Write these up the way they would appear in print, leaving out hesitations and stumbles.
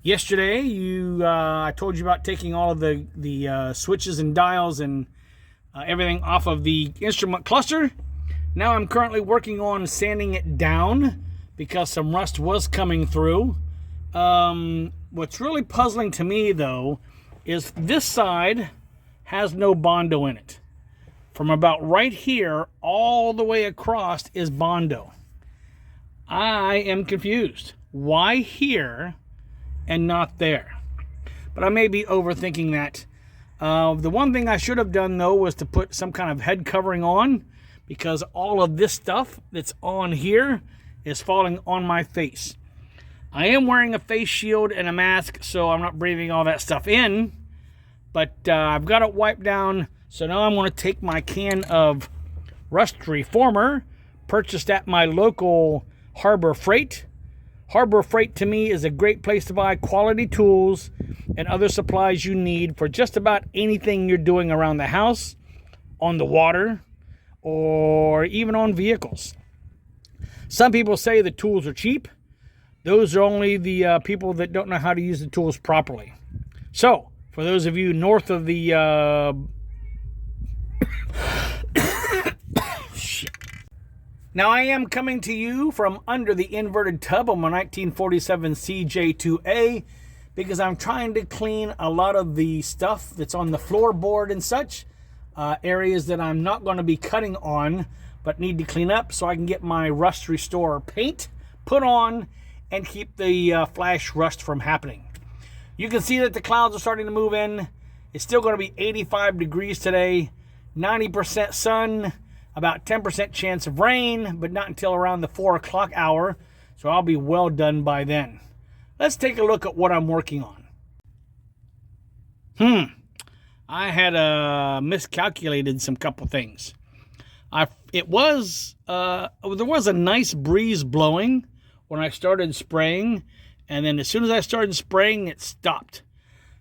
Yesterday, I told you about taking all of the switches and dials and everything off of the instrument cluster. Now I'm currently working on sanding it down because some rust was coming through. What's really puzzling to me, though, is this side has no Bondo in it. From about right here all the way across is Bondo. I am confused. Why here and not there? But I may be overthinking that. The one thing I should have done, though, was to put some kind of head covering on, because all of this stuff that's on here is falling on my face. I am wearing a face shield and a mask, so I'm not breathing all that stuff in, but I've got it wiped down. So now I'm going to take my can of Rust Reformer, purchased at my local Harbor Freight. Harbor Freight, to me, is a great place to buy quality tools and other supplies you need for just about anything you're doing around the house, on the water, or even on vehicles. Some people say the tools are cheap. Those are only the people that don't know how to use the tools properly. So, for those of you north of the Now, I am coming to you from under the inverted tub on my 1947 CJ2A because I'm trying to clean a lot of the stuff that's on the floorboard and such, areas that I'm not going to be cutting on but need to clean up so I can get my Rust Restore paint put on and keep the flash rust from happening. You can see that the clouds are starting to move in. It's still going to be 85 degrees today, 90% sun, about 10% chance of rain, but not until around the 4 o'clock hour, so I'll be well done by then. Let's take a look at what I'm working on. I had miscalculated some couple things. There was a nice breeze blowing when I started spraying, and then as soon as I started spraying, it stopped.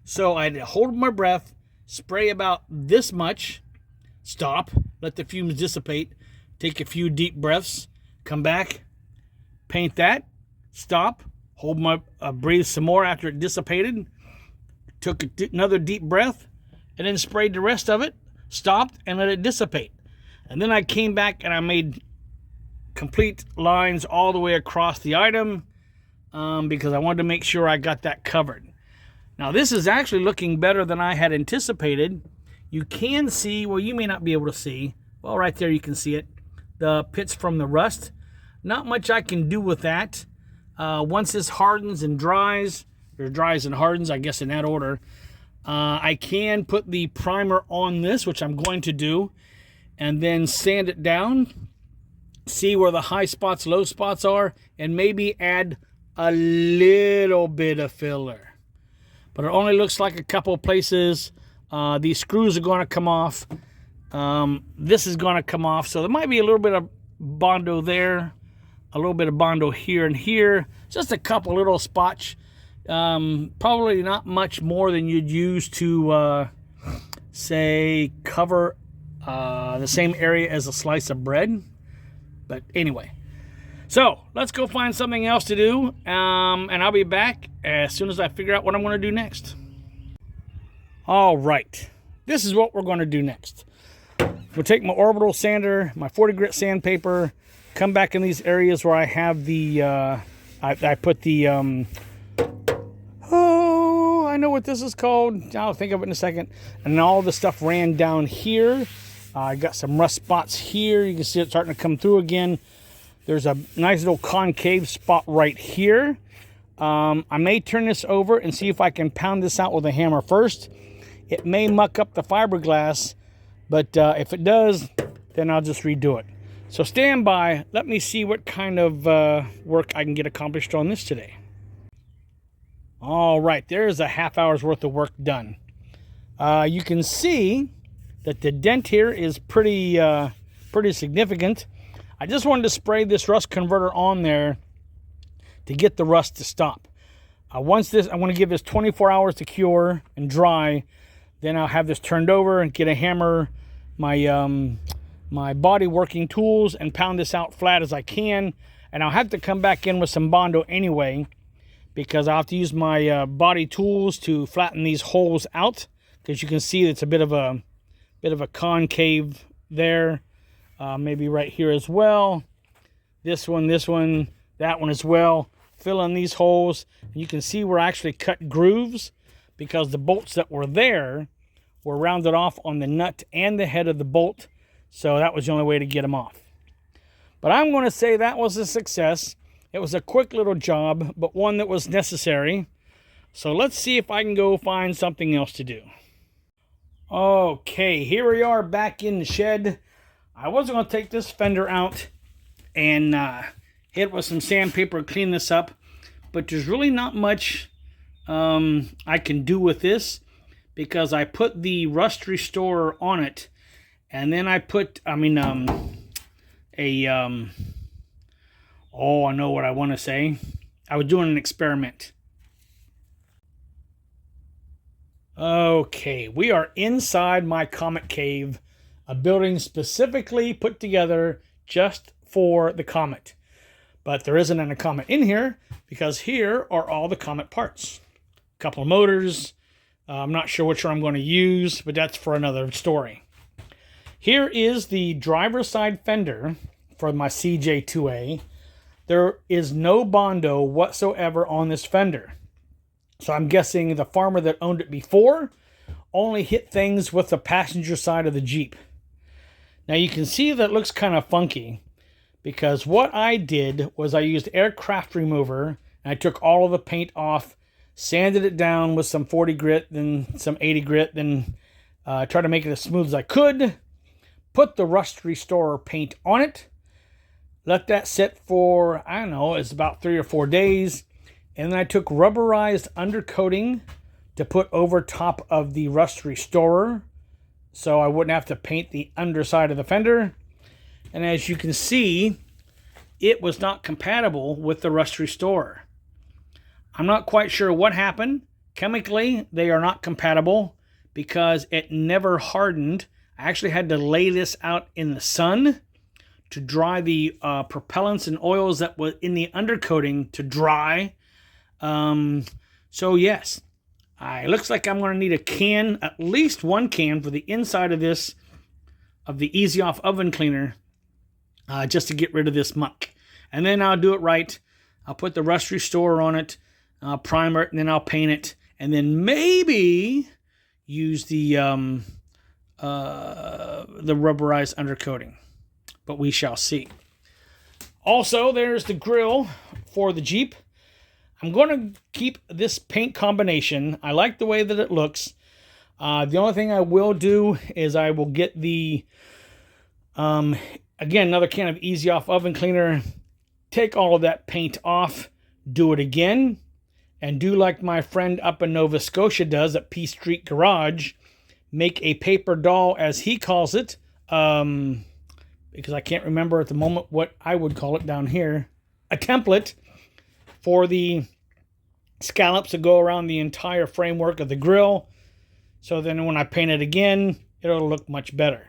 So I had to hold my breath, spray about this much, stop, let the fumes dissipate, take a few deep breaths, come back, paint that, stop, hold my breathe some more after it dissipated, took another deep breath, and then sprayed the rest of it, stopped, and let it dissipate. And then I came back and I made complete lines all the way across the item because I wanted to make sure I got that covered. Now, this is actually looking better than I had anticipated. You can see, well, you may not be able to see. Well, right there you can see it. The pits from the rust. Not much I can do with that. Once this hardens and dries, or dries and hardens, I guess in that order, I can put the primer on this, which I'm going to do, and then sand it down, see where the high spots, low spots are, and maybe add a little bit of filler. But it only looks like a couple of places. These screws are going to come off. This is going to come off. So there might be a little bit of Bondo there, a little bit of Bondo here and here. Just a couple little spots. Probably not much more than you'd use to, say, cover the same area as a slice of bread. But anyway. So let's go find something else to do. And I'll be back as soon as I figure out what I'm going to do next. All right, this is what we're going to do next. We'll take my orbital sander, my 40 grit sandpaper, come back in these areas where I have the, I put the, oh, I know what this is called. I'll think of it in a second. And all the stuff ran down here. I got some rust spots here. You can see it starting to come through again. There's a nice little concave spot right here. I may turn this over and see if I can pound this out with a hammer first. It may muck up the fiberglass, but if it does, then I'll just redo it. So stand by. Let me see what kind of work I can get accomplished on this today. All right, there's a half hour's worth of work done. You can see that the dent here is pretty significant. I just wanted to spray this rust converter on there to get the rust to stop. Once this, I want to give this 24 hours to cure and dry. Then I'll have this turned over and get a hammer, my body working tools, and pound this out flat as I can. And I'll have to come back in with some Bondo anyway because I'll have to use my body tools to flatten these holes out, because you can see it's a bit of a concave there. Maybe right here as well. This one, that one as well. Fill in these holes. And you can see where I actually cut grooves, because the bolts that were there were rounded off on the nut and the head of the bolt. So that was the only way to get them off. But I'm going to say that was a success. It was a quick little job, but one that was necessary. So let's see if I can go find something else to do. Okay, here we are back in the shed. I was going to take this fender out and hit it with some sandpaper, clean this up. But there's really not much I can do with this, because I put the rust restorer on it, and then I put, oh, I know what I want to say. I was doing an experiment. Okay, we are inside my Comet Cave, a building specifically put together just for the Comet. But there isn't a Comet in here, because here are all the Comet parts. A couple of motors. I'm not sure which one I'm going to use, but that's for another story. Here is the driver's side fender for my CJ2A. There is no Bondo whatsoever on this fender. So I'm guessing the farmer that owned it before only hit things with the passenger side of the Jeep. Now you can see that it looks kind of funky, because what I did was I used aircraft remover, and I took all of the paint off, sanded it down with some 40 grit, then some 80 grit, then tried to make it as smooth as I could, put the rust restorer paint on it, let that sit for, I don't know, it's about 3 or 4 days, and then I took rubberized undercoating to put over top of the rust restorer, so I wouldn't have to paint the underside of the fender. And as you can see, it was not compatible with the rust restorer. I'm not quite sure what happened. Chemically, they are not compatible, because it never hardened. I actually had to lay this out in the sun to dry the propellants and oils that were in the undercoating to dry. So yes, it looks like I'm going to need a can, at least one can, for the inside of this, of the Easy Off oven cleaner, just to get rid of this muck. And then I'll do it right. I'll put the rust restorer on it, primer it, and then I'll paint it, and then maybe use the rubberized undercoating. But we shall see. Also, there's the grill for the Jeep. I'm going to keep this paint combination. I like the way that it looks. The only thing I will do is I will get the, again, another can of Easy Off oven cleaner, take all of that paint off, do it again, and do like my friend up in Nova Scotia does at P Street Garage, make a paper doll, as he calls it, because I can't remember at the moment what I would call it down here, a template for the scallops that go around the entire framework of the grill. So then when I paint it again, it'll look much better.